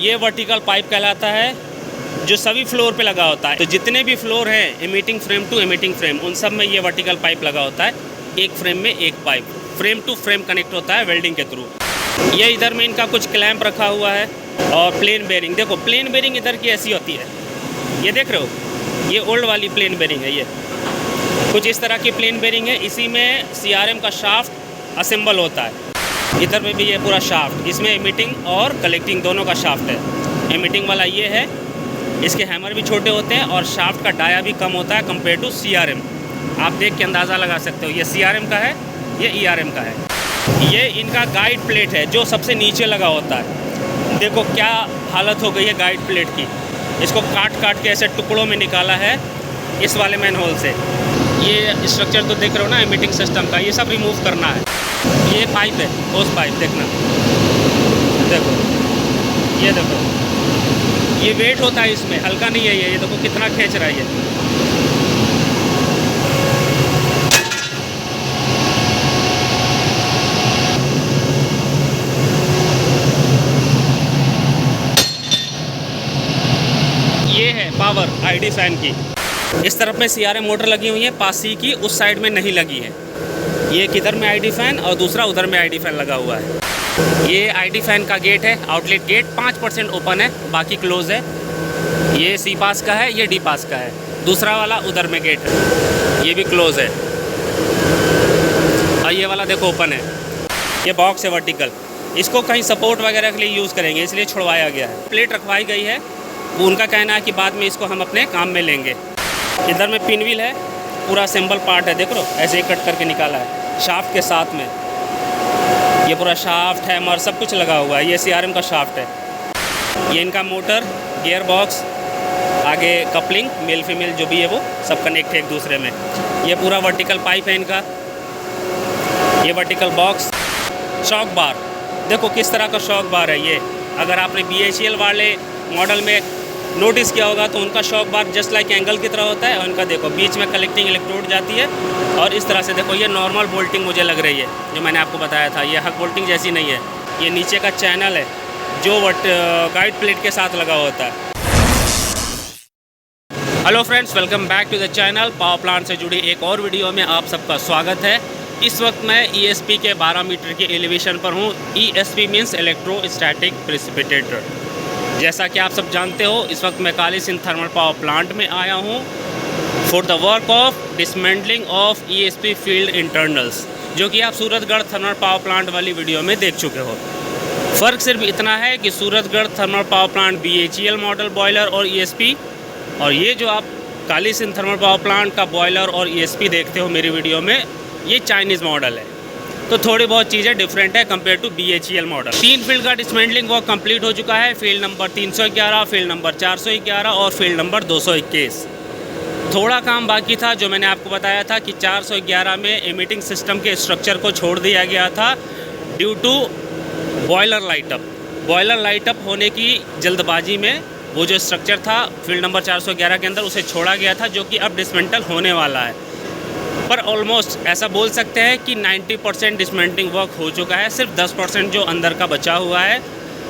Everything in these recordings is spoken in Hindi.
ये वर्टिकल पाइप कहलाता है, जो सभी फ्लोर पे लगा होता है। तो जितने भी फ्लोर हैं emitting frame to emitting frame, उन सब में ये वर्टिकल पाइप लगा होता है। एक फ्रेम में एक pipe frame to frame connect होता है वेल्डिंग के थ्रू। ये इधर में इनका कुछ क्लैंप रखा हुआ है और प्लेन बेरिंग। देखो प्लेन बेरिंग इधर की ऐसी होती है, ये देख रहे हो, ये ओल्ड वाली प्लेन बेरिंग है। ये कुछ इस तरह की प्लेन बेरिंग है। इसी में CRM का शाफ्ट असेंबल होता है। इधर में भी ये पूरा शाफ्ट, इसमें एमिटिंग और कलेक्टिंग दोनों का शाफ्ट है। एमिटिंग वाला ये है, इसके हैमर भी छोटे होते हैं और शाफ्ट का डाया भी कम होता है कंपेयर टू CRM। आप देख के अंदाज़ा लगा सकते हो, ये CRM का है, ये ERM का है। ये इनका गाइड प्लेट है जो सबसे नीचे लगा होता है। देखो क्या हालत हो गई है गाइड प्लेट की। इसको काट काट के ऐसे टुकड़ों में निकाला है इस वाले मैन होल से। ये स्ट्रक्चर तो देख रहे हो ना एमिटिंग सिस्टम का, ये सब रिमूव करना है। ये पाइप है, उस पाइप देखना, देखो ये देखो, ये वेट होता है इसमें, हल्का नहीं है ये देखो कितना खींच रहा है ये। ये है पावर ID फैन की। इस तरफ में CRM मोटर लगी हुई है, पास C की, उस साइड में नहीं लगी है। ये किधर में ID फैन और दूसरा उधर में ID फैन लगा हुआ है। ये ID फैन का गेट है, आउटलेट गेट 5% ओपन है, बाकी क्लोज है। ये C पास का है, ये D पास का है। दूसरा वाला उधर में गेट है, ये भी क्लोज है। और ये वाला देखो ओपन है। ये बॉक्स है वर्टिकल, इसको कहीं सपोर्ट वगैरह के लिए यूज़ करेंगे, इसलिए छुड़वाया गया है। प्लेट रखवाई गई है, उनका कहना है कि बाद में इसको हम अपने काम में लेंगे। इधर में पिन व्हील है, पूरा सिंबल पार्ट है, देख लो ऐसे ही कट करके निकाला है शाफ्ट के साथ में। ये पूरा शाफ्ट है और सब कुछ लगा हुआ है। ये CRM का शाफ्ट है। ये इनका मोटर, गियर बॉक्स, आगे कपलिंग, मेल फीमेल जो भी है वो सब कनेक्ट है एक दूसरे में। ये पूरा वर्टिकल पाइप है इनका। ये वर्टिकल बॉक्स, शॉक बार देखो किस तरह का शॉक बार है ये। अगर आपने BHEL वाले मॉडल में नोटिस किया होगा तो उनका शॉक बार जस्ट लाइक एंगल की तरह होता है, और उनका देखो बीच में कलेक्टिंग इलेक्ट्रोड जाती है और इस तरह से देखो ये नॉर्मल बोल्टिंग मुझे लग रही है जो मैंने आपको बताया था। ये हक बोल्टिंग जैसी नहीं है। ये नीचे का चैनल है जो गाइड प्लेट के साथ लगा होता है। Hello friends, welcome back to the channel. Power plant से जुड़ी एक और वीडियो में आप सबका स्वागत है। इस वक्त मैं ESP के 12 मीटर के एलिवेशन पर हूँ। ESP means electrostatic precipitator. जैसा कि आप सब जानते हो, इस वक्त मैं Kali Sindh thermal power plant में आया हूँ for the work of dismantling of ESP field internals, जो कि आप सूरतगढ़ थर्मल पावर प्लांट वाली वीडियो में देख चुके हो। फ़र्क सिर्फ इतना है कि Suratgarh thermal power plant BHEL model boiler और ESP, और ये जो आप Kali Sindh thermal power plant का बॉयलर और ESP देखते हो मेरी वीडियो में, ये चाइनीज़ मॉडल है। तो थोड़ी बहुत चीज़ें डिफरेंट है compare to BHEL model. 3 field का डिसमेंटलिंग वर्क कंप्लीट हो चुका है। फील्ड नंबर 311, फील्ड नंबर 411 और फील्ड नंबर 221। थोड़ा काम बाकी था जो मैंने आपको बताया था कि 411 में एमिटिंग सिस्टम के स्ट्रक्चर को छोड़ दिया गया था due to boiler light up. Boiler light up होने की जल्दबाजी में वो जो स्ट्रक्चर था फील्ड नंबर 411 के अंदर उसे छोड़ा गया था, जो कि अब डिसमेंटल होने वाला है। पर ऑलमोस्ट ऐसा बोल सकते हैं कि 90% डिसमेंटलिंग वर्क हो चुका है। सिर्फ 10% जो अंदर का बचा हुआ है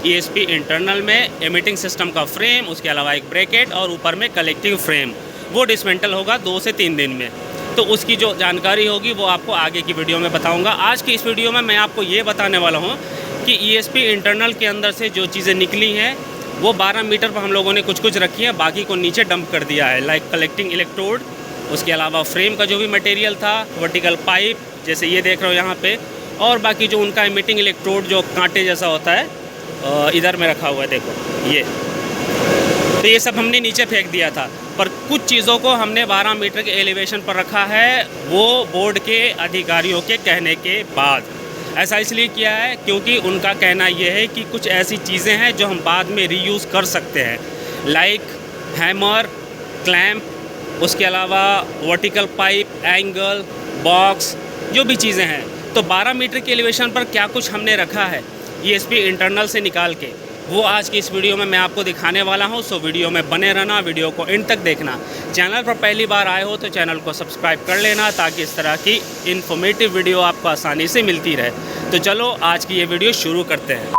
ESP इंटरनल में एमिटिंग सिस्टम का फ्रेम, उसके अलावा एक ब्रैकेट और ऊपर में कलेक्टिंग फ्रेम, वो डिसमेंटल होगा 2 से 3 दिन में। तो उसकी जो जानकारी होगी वो आपको आगे की वीडियो में बताऊंगा। आज की इस वीडियो में मैं आपको ये बताने वाला हूँ कि ESP इंटरनल के अंदर से जो चीज़ें निकली हैं वो 12 मीटर पर हम लोगों ने कुछ रखी है, बाकी को नीचे डंप कर दिया है। लाइक कलेक्टिंग इलेक्ट्रोड, उसके अलावा फ्रेम का जो भी मटेरियल था, वर्टिकल पाइप जैसे ये देख रहे हो यहाँ पे, और बाकी जो उनका एमिटिंग इलेक्ट्रोड जो कांटे जैसा होता है इधर में रखा हुआ है देखो ये। तो ये सब हमने नीचे फेंक दिया था, पर कुछ चीज़ों को हमने 12 मीटर के एलिवेशन पर रखा है, वो बोर्ड के अधिकारियों के कहने के बाद। ऐसा इसलिए किया है क्योंकि उनका कहना यह है कि कुछ ऐसी चीज़ें हैं जो हम बाद में रीयूज़ कर सकते हैं, लाइक हैमर, क्लैंप, उसके अलावा वर्टिकल पाइप, एंगल, बॉक्स, जो भी चीज़ें हैं। तो 12 मीटर के एलिवेशन पर क्या कुछ हमने रखा है ESP इंटरनल से निकाल के, वो आज की इस वीडियो में मैं आपको दिखाने वाला हूं। सो वीडियो में बने रहना, वीडियो को एंड तक देखना। चैनल पर पहली बार आए हो तो चैनल को सब्सक्राइब कर लेना ताकि इस तरह की इन्फॉर्मेटिव वीडियो आपको आसानी से मिलती रहे। तो चलो आज की ये वीडियो शुरू करते हैं।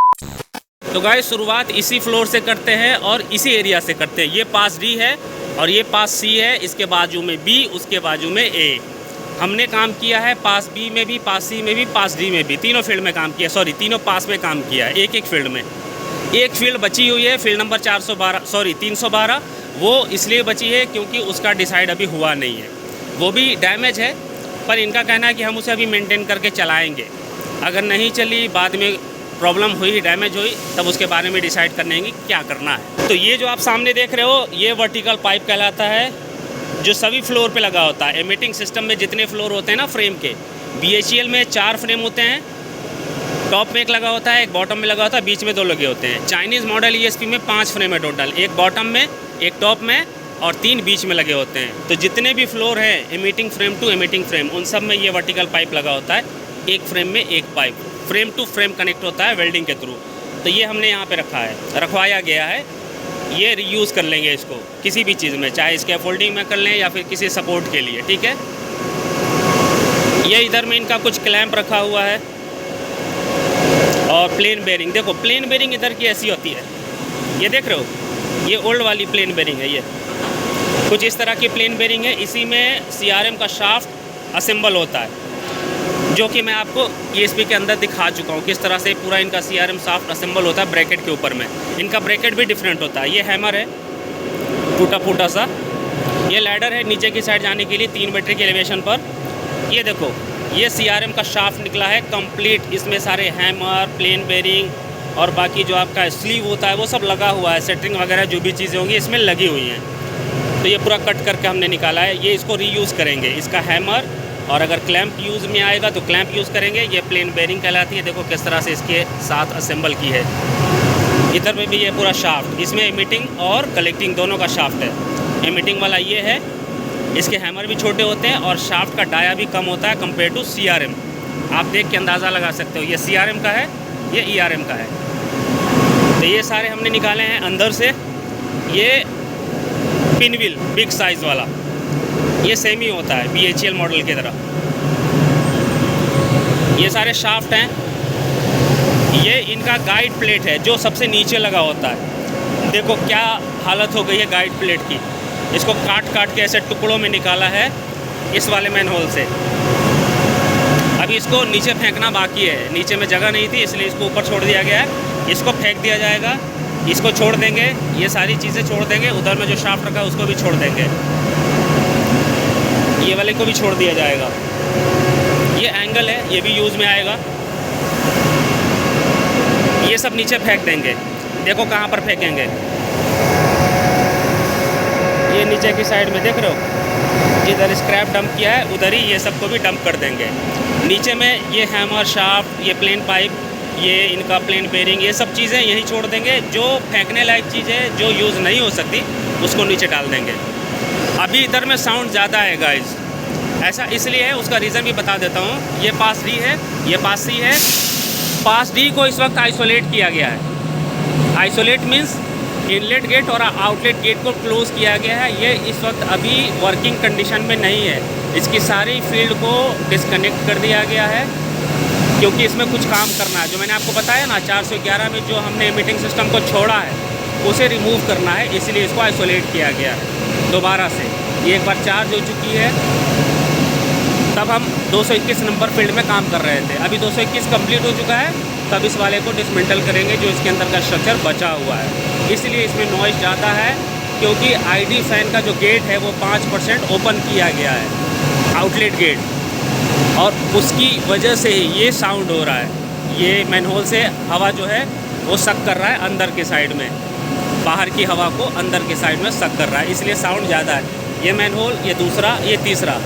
तो गाइस शुरुआत इसी फ्लोर से करते हैं और इसी एरिया से करते हैं। ये पास डी है और ये पास सी है, इसके बाजू में बी, उसके बाजू में ए। हमने काम किया है पास बी में भी, पास सी में भी, पास डी में भी, तीनों फील्ड में काम किया, सॉरी तीनों पास में काम किया है, एक एक फील्ड में। एक फील्ड बची हुई है, फील्ड नंबर 312, वो इसलिए बची है क्योंकि उसका डिसाइड अभी हुआ नहीं है, वो भी डैमेज है। पर इनका कहना है कि हम उसे अभी मेंटेन करके चलाएंगे, अगर नहीं चली, बाद में प्रॉब्लम हुई, डैमेज हुई, तब उसके बारे में डिसाइड करने की क्या करना है। तो ये जो आप सामने देख रहे हो, ये वर्टिकल पाइप कहलाता है, जो सभी फ्लोर पे लगा होता है। एमिटिंग सिस्टम में जितने फ्लोर होते हैं ना फ्रेम के, BHEL में 4 फ्रेम होते हैं, टॉप में एक लगा होता है, एक बॉटम में लगा होता है, बीच में 2 लगे होते हैं। चाइनीज़ मॉडल ESP में 5 फ्रेम है टोटल, एक बॉटम में, एक टॉप में और 3 बीच में लगे होते हैं। तो जितने भी फ्लोर हैं emitting frame to emitting frame, उन सब में ये वर्टिकल पाइप लगा होता है। एक फ्रेम में एक pipe frame to frame connect होता है वेल्डिंग के थ्रू। तो ये हमने यहाँ पे रखा है, रखवाया गया है। ये रीयूज़ कर लेंगे इसको किसी भी चीज़ में, चाहे स्कैफोल्डिंग में कर लें या फिर किसी सपोर्ट के लिए, ठीक है। ये इधर में इनका कुछ क्लैंप रखा हुआ है और प्लेन बेरिंग। देखो प्लेन बेरिंग इधर की ऐसी होती है, ये देख रहे हो, ये ओल्ड वाली प्लेन बेरिंग है। ये कुछ इस तरह की प्लेन बेरिंग है। इसी में CRM का शाफ्ट असेंबल होता है, जो कि मैं आपको ESP के अंदर दिखा चुका हूँ किस तरह से पूरा इनका CRM शाफ्ट असेंबल होता है ब्रैकेट के ऊपर में। इनका ब्रैकेट भी डिफरेंट होता है। ये हैमर है टूटा फूटा सा, ये लैडर है नीचे की साइड जाने के लिए 3 मीटर के एलिवेशन पर। ये देखो, ये CRM का शाफ्ट निकला है कंप्लीट, इसमें सारे हैमर, प्लेन बेरिंग और बाकी जो आपका स्लीव होता है वो सब लगा हुआ है। सेटरिंग वगैरह जो भी चीज़ें होंगी इसमें लगी हुई हैं। तो ये पूरा कट करके हमने निकाला है। ये इसको रीयूज़ करेंगे, इसका हैमर, और अगर क्लैंप यूज़ में आएगा तो क्लैंप यूज़ करेंगे। ये प्लेन बेरिंग कहलाती है। देखो किस तरह से इसके साथ असेंबल की है। इधर में भी ये पूरा शाफ्ट, इसमें एमिटिंग और कलेक्टिंग दोनों का शाफ्ट है। एमिटिंग वाला ये है, इसके हैमर भी छोटे होते हैं और शाफ्ट का डाया भी कम होता है कंपेयर टू CRM। आप देख के अंदाज़ा लगा सकते हो, ये CRM का है, ये ERM का है। तो ये सारे हमने निकाले हैं अंदर से। ये पिनविल बिग साइज़ वाला, ये सेमी होता है BHEL मॉडल की तरह। ये सारे शाफ्ट हैं। ये इनका गाइड प्लेट है जो सबसे नीचे लगा होता है। देखो क्या हालत हो गई है गाइड प्लेट की। इसको काट काट के ऐसे टुकड़ों में निकाला है इस वाले मैनहोल से। अभी इसको नीचे फेंकना बाकी है, नीचे में जगह नहीं थी इसलिए इसको ऊपर छोड़ दिया गया है। इसको फेंक दिया जाएगा, इसको छोड़ देंगे, ये सारी चीज़ें छोड़ देंगे। उधर में जो शाफ्ट रखा है उसको भी छोड़ देंगे, ये वाले को भी छोड़ दिया जाएगा। ये एंगल है, ये भी यूज़ में आएगा। ये सब नीचे फेंक देंगे। देखो कहाँ पर फेंकेंगे, ये नीचे की साइड में देख रहे हो, जिधर स्क्रैप डंप किया है उधर ही ये सबको भी डंप कर देंगे। नीचे में ये हैमर, शाफ्ट, ये प्लेन पाइप, ये इनका प्लेन बेरिंग, ये सब चीज़ें यहीं छोड़ देंगे। जो फेंकने लायक चीज़ें जो यूज़ नहीं हो सकती उसको नीचे डाल देंगे। अभी इधर में साउंड ज़्यादा है गाइस, ऐसा इसलिए है, उसका रीज़न भी बता देता हूँ। ये पास डी है, ये पास सी है। पास डी को इस वक्त आइसोलेट किया गया है। आइसोलेट मीन्स इनलेट गेट और आउटलेट गेट को क्लोज़ किया गया है। ये इस वक्त अभी वर्किंग कंडीशन में नहीं है। इसकी सारी फील्ड को डिस्कनेक्ट कर दिया गया है क्योंकि इसमें कुछ काम करना है। जो मैंने आपको बताया ना 411 में जो हमने मीटिंग सिस्टम को छोड़ा है उसे रिमूव करना है, इसलिए इसको आइसोलेट किया गया है दोबारा से। ये एक बार चार्ज हो चुकी है, तब हम 221 नंबर फील्ड में काम कर रहे थे। अभी 221 कंप्लीट हो चुका है, तब इस वाले को डिसमेंटल करेंगे जो इसके अंदर का स्ट्रक्चर बचा हुआ है। इसलिए इसमें नॉइज़ ज़्यादा है क्योंकि ID फैन का जो गेट है वो 5% ओपन किया गया है, आउटलेट गेट, और उसकी वजह से ही ये साउंड हो रहा है। ये मैनहोल से हवा जो है वो सक कर रहा है अंदर के साइड में, बाहर की हवा को अंदर के साइड में सक कर रहा है, इसलिए साउंड ज़्यादा है। ये मैनहोल, ये दूसरा, ये तीसरा,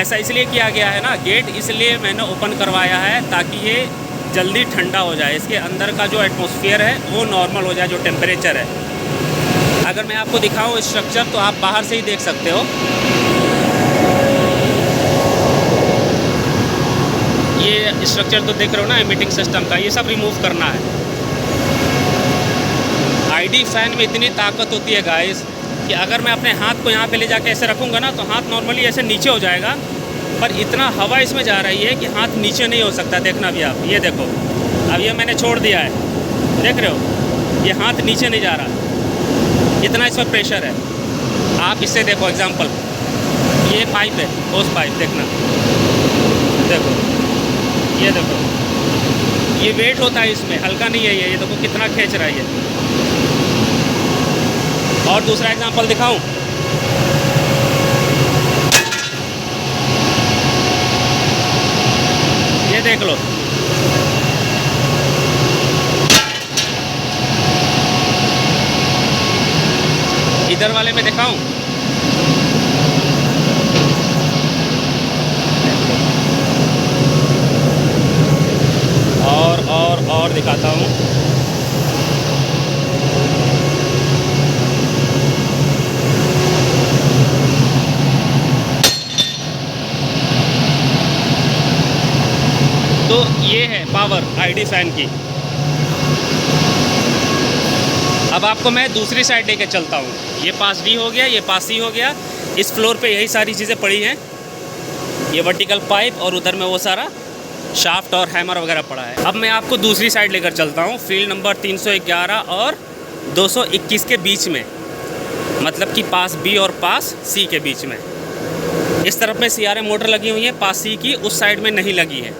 ऐसा इसलिए किया गया है ना गेट, इसलिए मैंने ओपन करवाया है ताकि ये जल्दी ठंडा हो जाए, इसके अंदर का जो एटमॉस्फेयर है वो नॉर्मल हो जाए, जो टेम्परेचर है। अगर मैं आपको दिखाऊं स्ट्रक्चर तो आप बाहर से ही देख सकते हो। ये स्ट्रक्चर तो देख रहे हो ना एमिटिंग सिस्टम का, ये सब रिमूव करना है। ID फैन में इतनी ताकत होती है गाइस कि अगर मैं अपने हाथ को यहाँ पे ले जाके ऐसे रखूँगा ना तो हाथ नॉर्मली ऐसे नीचे हो जाएगा, पर इतना हवा इसमें जा रही है कि हाथ नीचे नहीं हो सकता। देखना भी आप, ये देखो, अब ये मैंने छोड़ दिया है, देख रहे हो, ये हाथ नीचे नहीं जा रहा, इतना इसमें प्रेशर है। आप इससे देखो एग्जांपल, ये पाइप है, ओस पाइप देखना, देखो ये देखो, ये वेट होता है इसमें, हल्का नहीं है ये देखो कितना खींच रहा है ये। और दूसरा एग्जांपल दिखाऊं, ये देख लो, इधर वाले में दिखाऊं, और दिखाता हूँ। तो ये है पावर आईडी फैन की। अब आपको मैं दूसरी साइड लेके चलता हूँ। ये पास डी हो गया, ये पास सी हो गया। इस फ्लोर पे यही सारी चीज़ें पड़ी हैं, ये वर्टिकल पाइप और उधर में वो सारा शाफ्ट और हैमर वगैरह पड़ा है। अब मैं आपको दूसरी साइड लेकर चलता हूँ, फील्ड नंबर 311 और 221 के बीच में, मतलब कि पास बी और पास सी के बीच में। इस तरफ में CRM मोटर लगी हुई है, पास सी की उस साइड में नहीं लगी है।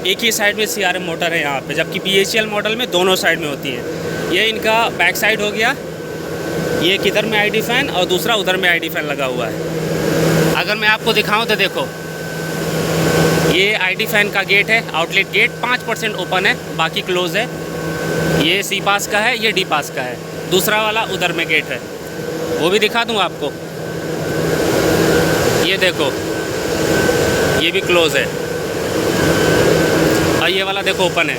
एक ही साइड में CRM मोटर है यहाँ पे, जबकि BHEL मॉडल में दोनों साइड में होती है। ये इनका बैक साइड हो गया, ये किधर में आईडी फैन और दूसरा उधर में आईडी फैन लगा हुआ है। अगर मैं आपको दिखाऊं तो देखो, ये आईडी फैन का गेट है, आउटलेट गेट 5% ओपन है, बाकी क्लोज है। ये सी पास का है, ये डी पास का है। दूसरा वाला उधर में गेट है, वो भी दिखा दूं आपको। ये देखो, ये भी क्लोज है और ये वाला देखो ओपन है।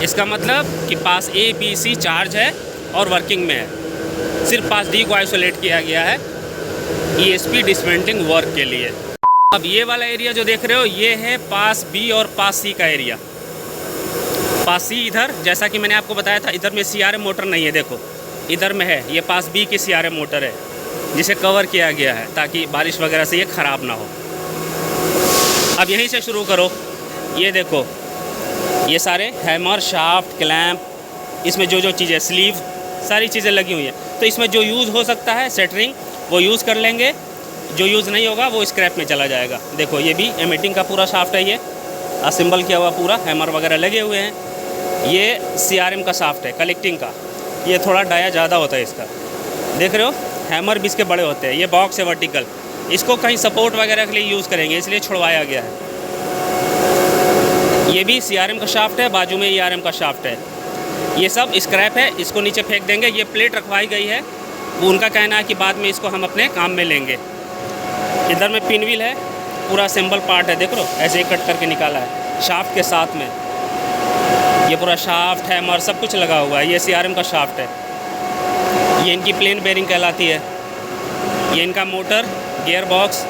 इसका मतलब कि पास ए बी सी चार्ज है और वर्किंग में है। सिर्फ पास डी को आइसोलेट किया गया है ESP डिसमेंटलिंग वर्क के लिए। अब ये वाला एरिया जो देख रहे हो, ये है पास बी और पास सी का एरिया। पास सी इधर, जैसा कि मैंने आपको बताया था, इधर में CRM मोटर नहीं है, देखो इधर में है। ये पास बी की CRM मोटर है जिसे कवर किया गया है ताकि बारिश वगैरह से ये ख़राब ना हो। अब यहीं से शुरू करो, ये देखो, ये सारे हैमर, शाफ्ट, क्लैंप, इसमें जो चीज़ें, स्लीव, सारी चीज़ें लगी हुई हैं। तो इसमें जो यूज़ हो सकता है सेटरिंग, वो यूज़ कर लेंगे। जो यूज़ नहीं होगा वो स्क्रैप में चला जाएगा। देखो ये भी एमिटिंग का पूरा शाफ्ट है, ये असेंबल किया हुआ पूरा, हैमर वगैरह लगे हुए हैं। ये CRM का शाफ्ट है कलेक्टिंग का, ये थोड़ा डाया ज़्यादा होता है इसका, देख रहे हो। हैमर भी इसके बड़े होते हैं। ये बॉक्स है वर्टिकल, इसको कहीं सपोर्ट वगैरह के लिए यूज़ करेंगे, इसलिए छुड़वाया गया है। ये भी CRM का शाफ्ट है, बाजू में ERM का शाफ्ट है। ये सब स्क्रैप है, इसको नीचे फेंक देंगे। ये प्लेट रखवाई गई है, उनका कहना है कि बाद में इसको हम अपने काम में लेंगे। इधर में पिन व्हील है, पूरा सिंबल पार्ट है, देख लो ऐसे ही कट करके निकाला है शाफ्ट के साथ में। ये पूरा शाफ्ट है और सब कुछ लगा हुआ है। ये CRM का शाफ्ट है, ये इनकी प्लेन बेरिंग कहलाती है। ये इनका मोटर, गियर बॉक्स,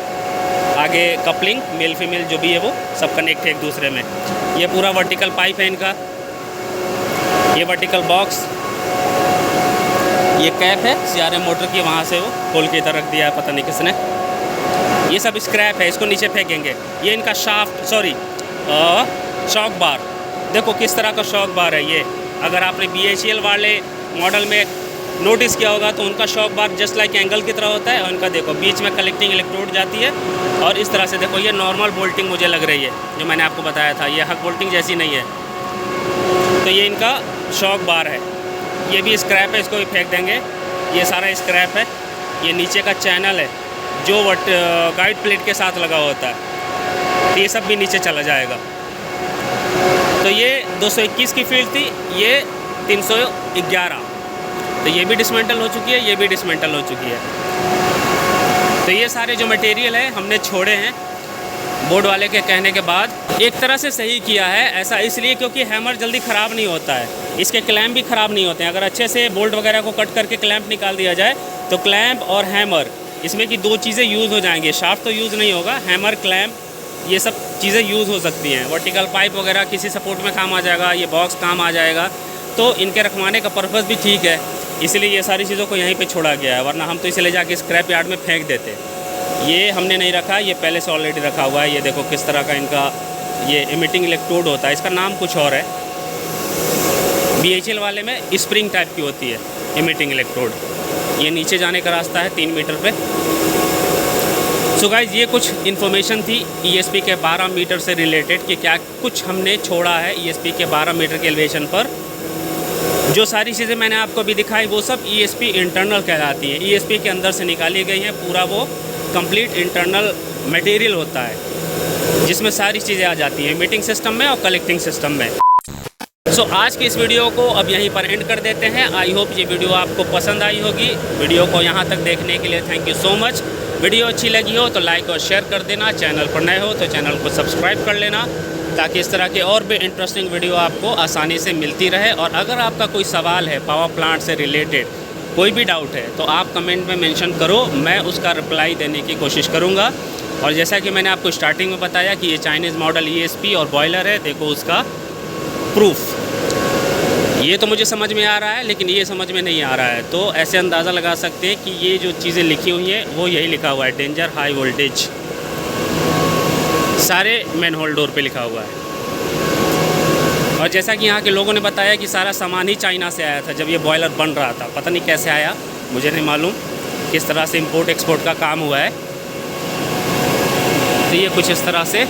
आगे कपलिंग, मेल फीमेल जो भी है वो सब कनेक्ट है एक दूसरे में। ये पूरा वर्टिकल पाइप है इनका, ये वर्टिकल बॉक्स, ये कैप है CRM मोटर की, वहाँ से वो खोल के इधर रख दिया है, पता नहीं किसने। ये सब स्क्रैप है, इसको नीचे फेंकेंगे। ये इनका शाफ्ट, सॉरी शॉक बार, देखो किस तरह का शॉक बार है ये। अगर आपने BHEL वाले मॉडल में नोटिस किया होगा तो उनका शॉक बार जस्ट लाइक एंगल की तरह होता है, और इनका देखो बीच में कलेक्टिंग इलेक्ट्रोड जाती है और इस तरह से देखो ये नॉर्मल बोल्टिंग मुझे लग रही है, जो मैंने आपको बताया था, ये हक बोल्टिंग जैसी नहीं है। तो ये इनका शॉक बार है, ये भी स्क्रैप है, इसको भी फेंक देंगे। ये सारा स्क्रैप है। ये नीचे का चैनल है जो गाइड प्लेट के साथ लगा होता है, तो ये सब भी नीचे चला जाएगा। तो ये 221 की फील्ड थी, ये 311, तो ये भी डिसमेंटल हो चुकी है, ये भी डिसमेंटल हो चुकी है। तो ये सारे जो मटेरियल है हमने छोड़े हैं बोर्ड वाले के कहने के बाद। एक तरह से सही किया है, ऐसा इसलिए क्योंकि हैमर जल्दी ख़राब नहीं होता है, इसके क्लैंप भी ख़राब नहीं होते हैं। अगर अच्छे से बोल्ट वगैरह को कट करके क्लैंप निकाल दिया जाए तो क्लैंप और हैमर, इसमें की दो चीज़ें यूज़ हो जाएंगी। शाफ्ट तो यूज़ नहीं होगा, हैमर, क्लैंप, ये सब चीज़ें यूज़ हो सकती हैं। वर्टिकल पाइप वगैरह किसी सपोर्ट में काम आ जाएगा, ये बॉक्स काम आ जाएगा। तो इनके रखवाने का पर्पज़ भी ठीक है, इसलिए ये सारी चीज़ों को यहीं पे छोड़ा गया है, वरना हम तो इसे ले जाके स्क्रैप यार्ड में फेंक देते। ये हमने नहीं रखा, ये पहले से ऑलरेडी रखा हुआ है। ये देखो किस तरह का इनका ये इमिटिंग इलेक्ट्रोड होता है, इसका नाम कुछ और है, BHEL वाले में स्प्रिंग टाइप की होती है इमिटिंग इलेक्ट्रोड। ये नीचे जाने का रास्ता है 3 मीटर पे। सो गाइज, ये कुछ इन्फॉर्मेशन थी ESP के 12 मीटर से रिलेटेड कि क्या कुछ हमने छोड़ा है ESP के 12 मीटर के एलिवेशन पर। जो सारी चीज़ें मैंने आपको अभी दिखाई वो सब ESP इंटरनल कहलाती है, ESP के अंदर से निकाली गई हैं। पूरा वो कंप्लीट इंटरनल मटेरियल होता है जिसमें सारी चीज़ें आ जाती हैं मीटिंग सिस्टम में और कलेक्टिंग सिस्टम में। सो आज की इस वीडियो को अब यहीं पर एंड कर देते हैं। आई होप ये वीडियो आपको पसंद आई होगी। वीडियो को यहाँ तक देखने के लिए thank you so much. Video अच्छी लगी हो तो लाइक और शेयर कर देना। चैनल पर नए हो तो चैनल को सब्सक्राइब कर लेना ताकि इस तरह के और भी इंटरेस्टिंग वीडियो आपको आसानी से मिलती रहे। और अगर आपका कोई सवाल है पावर प्लांट से रिलेटेड, कोई भी डाउट है तो आप कमेंट में मेंशन करो, मैं उसका रिप्लाई देने की कोशिश करूँगा। और जैसा कि मैंने आपको स्टार्टिंग में बताया कि ये चाइनीज़ मॉडल ESP और बॉयलर है, देखो उसका प्रूफ। ये तो मुझे समझ में आ रहा है लेकिन ये समझ में नहीं आ रहा है, तो ऐसे अंदाज़ा लगा सकते हैं कि ये जो चीज़ें लिखी हुई हैं वो यही लिखा हुआ है, डेंजर हाई वोल्टेज, सारे मेन होल डोर पे लिखा हुआ है। और जैसा कि यहाँ के लोगों ने बताया कि सारा सामान ही चाइना से आया था जब ये बॉयलर बन रहा था। पता नहीं कैसे आया, मुझे नहीं मालूम किस तरह से इंपोर्ट एक्सपोर्ट का काम हुआ है। तो ये कुछ इस तरह से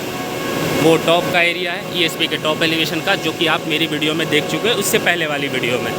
वो टॉप का एरिया है ESP के टॉप एलिवेशन का, जो कि आप मेरी वीडियो में देख चुके हैं उससे पहले वाली वीडियो में।